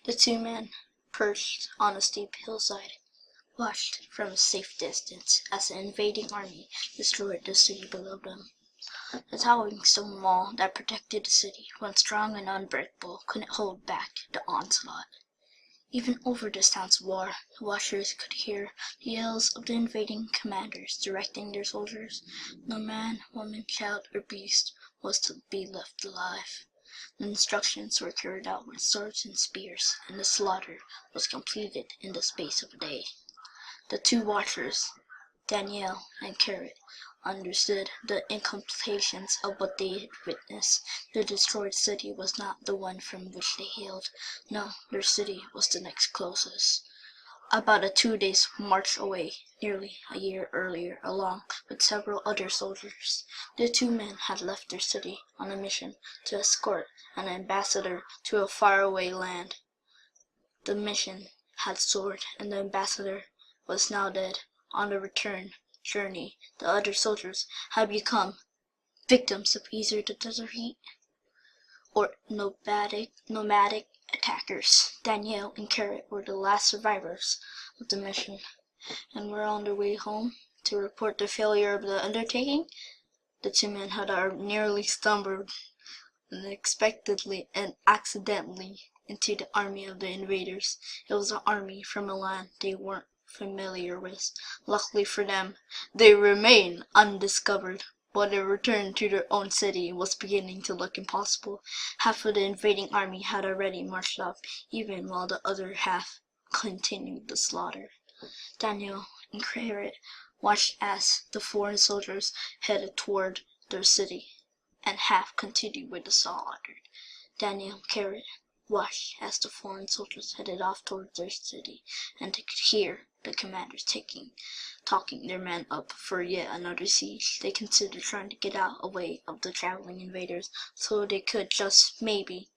The two men, perched on a steep hillside, watched from a safe distance as the invading army destroyed the city below them. The towering stone wall that protected the city, once strong and unbreakable, couldn't hold back the onslaught. Even over the sounds of war, the watchers could hear the yells of the invading commanders directing their soldiers. No man, woman, child, or beast was to be left alive. The instructions were carried out with swords and spears, and the slaughter was completed in the space of a day. The two watchers, Daniel and Carrot, understood the implications of what they had witnessed. The destroyed city was not the one from which they hailed. No, their city was the next closest, about a 2 days' march away. Nearly a year earlier, along with several other soldiers, the two men had left their city on a mission to escort an ambassador to a faraway land. The mission had soared, and the ambassador was now dead. On the return journey, the other soldiers had become victims of either the desert heat or nomadic attackers. Daniel and Carrot were the last survivors of the mission, and were on their way home to report the failure of the undertaking. The two men had nearly stumbled unexpectedly and accidentally into the army of the invaders. It was an army from a land they weren't familiar with. Luckily for them, they remained undiscovered, but a return to their own city was beginning to look impossible. Half of the invading army had already marched off, even while the other half continued the slaughter. Daniel and Carrot watched as the foreign soldiers headed toward their city, and half continued with the slaughter. Daniel and Carrot watched as the foreign soldiers headed off towards their city, and they could hear the commanders talking their men up for yet another siege. They considered trying to get out away of the traveling invaders, so they could just maybe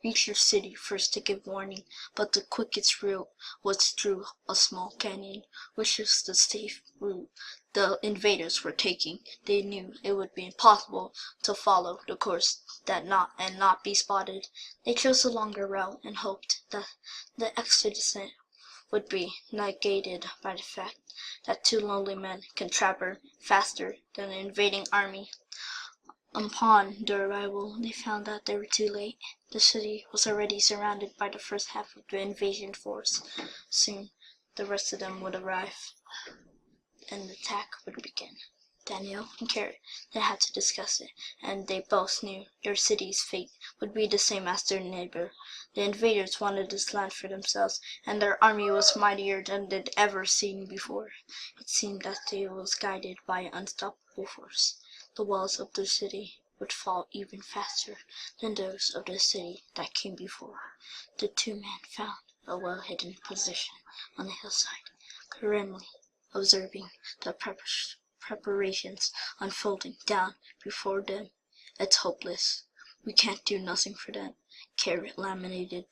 reach their city first to give warning. But the quickest route was through a small canyon, which was the safe route the invaders were taking. They knew it would be impossible to follow the course not be spotted. They chose a longer route and hoped that the extra descent would be negated by the fact that two lonely men can travel faster than an invading army. Upon their arrival, they found that they were too late. The city was already surrounded by the first half of the invasion force. Soon, the rest of them would arrive, and the attack would begin. Daniel and Carrot then had to discuss it, and they both knew their city's fate would be the same as their neighbor. The invaders wanted this land for themselves, and their army was mightier than they'd ever seen before. It seemed that they was guided by an unstoppable force. The walls of their city would fall even faster than those of the city that came before. The two men found a well-hidden position on the hillside, grimly observing the preparations unfolding down before them. It's hopeless. We can't do nothing for them, Carrot lamentated.